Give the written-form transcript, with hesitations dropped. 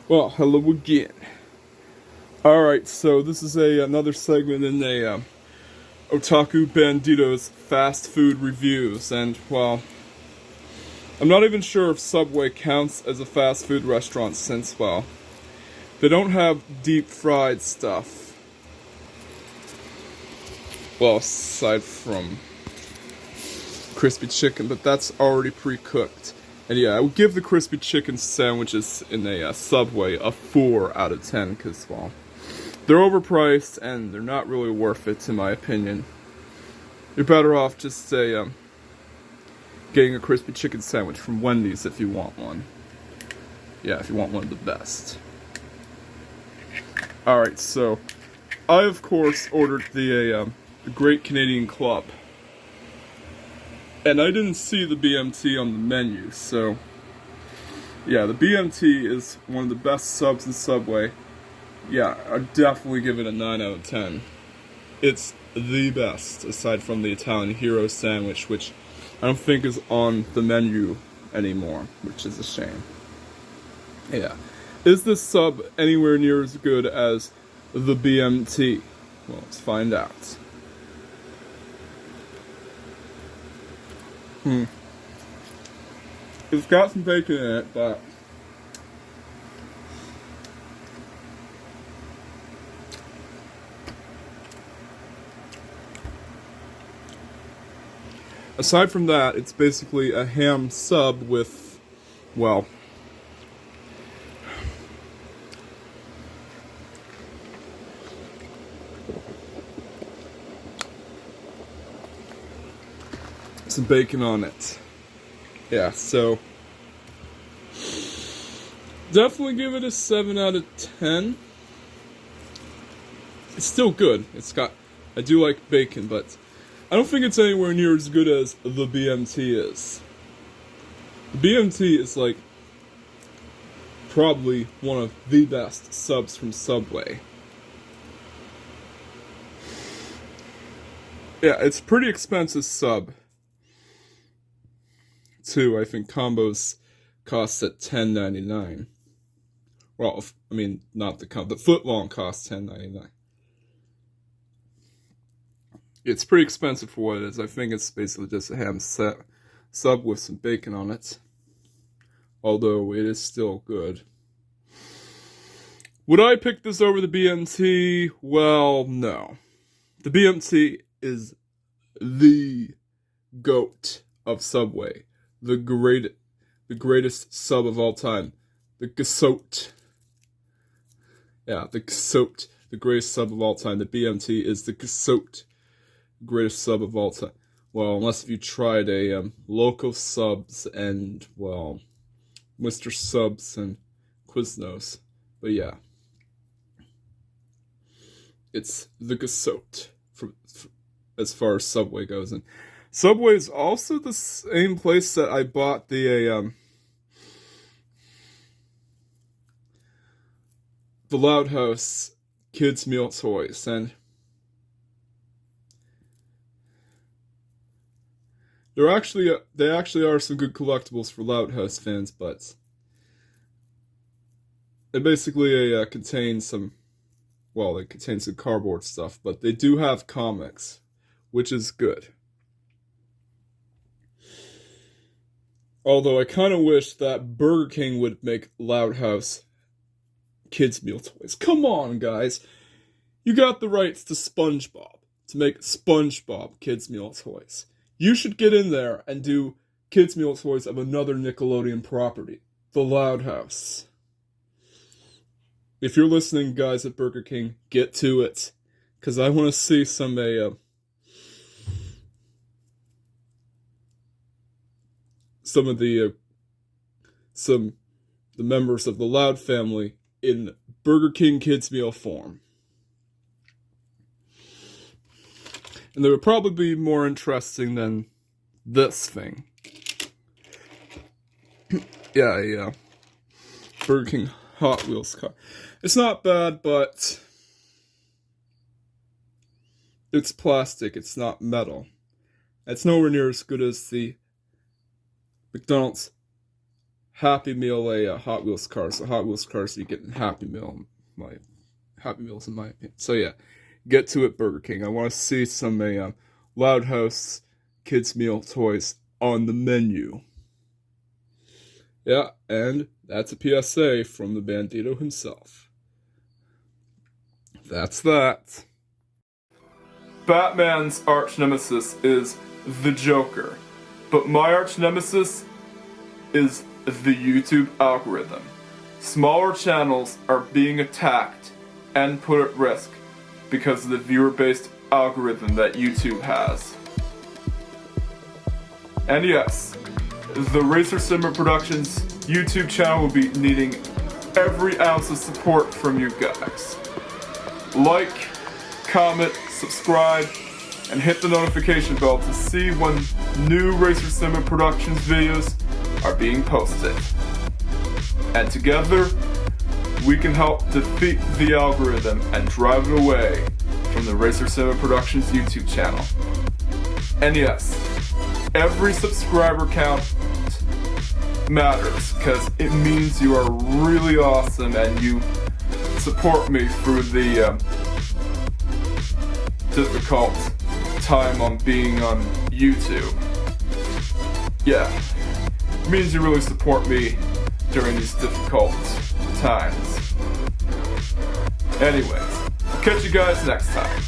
Well, hello again. Alright, so this is another segment in Otaku Bandito's fast food reviews, and, well, I'm not even sure if Subway counts as a fast food restaurant since, well, they don't have deep fried stuff. Well, aside from crispy chicken, but that's already pre-cooked. And yeah, I would give the crispy chicken sandwiches in a Subway a 4 out of 10, because, well, they're overpriced and they're not really worth it, in my opinion. You're better off just getting a crispy chicken sandwich from Wendy's if you want one. Yeah, if you want one of the best. Alright, so I of course ordered the Great Canadian Club. And I didn't see the BMT on the menu, so yeah, the BMT is one of the best subs in Subway. Yeah, I'd definitely give it a 9 out of 10. It's the best, aside from the Italian Hero Sandwich, which I don't think is on the menu anymore, which is a shame. Yeah. Is this sub anywhere near as good as the BMT? Well, let's find out. It's got some bacon in it, but aside from that, it's basically a ham sub with, well, some bacon on it. Yeah, so definitely give it a 7 out of 10. It's still good. I do like bacon, but I don't think it's anywhere near as good as the BMT is. The BMT is like probably one of the best subs from Subway. Yeah, it's a pretty expensive sub. Too, I think combos cost at $10.99. Well, I mean, not the footlong costs $10.99. It's pretty expensive for what it is. I think it's basically just a ham sub with some bacon on it. Although it is still good. Would I pick this over the BMT? Well, no. The BMT is the GOAT of Subway. The greatest sub of all time. The Gasot. Yeah, the Gasot. The greatest sub of all time. The BMT is the Gasot. Greatest sub of all time. Well, unless if you tried a Local Subs and, well, Mr. Subs and Quiznos. But yeah. It's the Gasot as far as Subway goes. And Subway is also the same place that I bought the Loud House kids meal toys, and they actually are some good collectibles for Loud House fans, but it basically contains some cardboard stuff, but they do have comics, which is good. Although I kind of wish that Burger King would make Loud House kids meal toys. Come on, guys. You got the rights to SpongeBob, to make SpongeBob kids meal toys. You should get in there and do kids meal toys of another Nickelodeon property, the Loud House. If you're listening, guys at Burger King, get to it, because I want to see some of the members of the Loud family in Burger King kids meal form. And they would probably be more interesting than this thing. Yeah, Burger King Hot Wheels car. It's not bad, but it's plastic, it's not metal. It's nowhere near as good as the McDonald's Happy Meal a Hot Wheels car. So Hot Wheels cars, so you get Happy Meal. My Happy Meals in my opinion. So yeah, get to it, Burger King. I want to see some Loud House kids meal toys on the menu. Yeah, and that's a PSA from the Bandito himself. That's that. Batman's arch nemesis is the Joker, but my arch nemesis is the YouTube algorithm. Smaller channels are being attacked and put at risk because of the viewer-based algorithm that YouTube has. And yes, the Racer Simmer Productions YouTube channel will be needing every ounce of support from you guys. Like, comment, subscribe, and hit the notification bell to see when new Racer Simmer Productions videos are being posted. And together, we can help defeat the algorithm and drive it away from the Racer Simmer Productions YouTube channel. And yes, every subscriber count matters, because it means you are really awesome and you support me through the difficult time on being on YouTube. Yeah, it means you really support me during these difficult times. Anyways, catch you guys next time.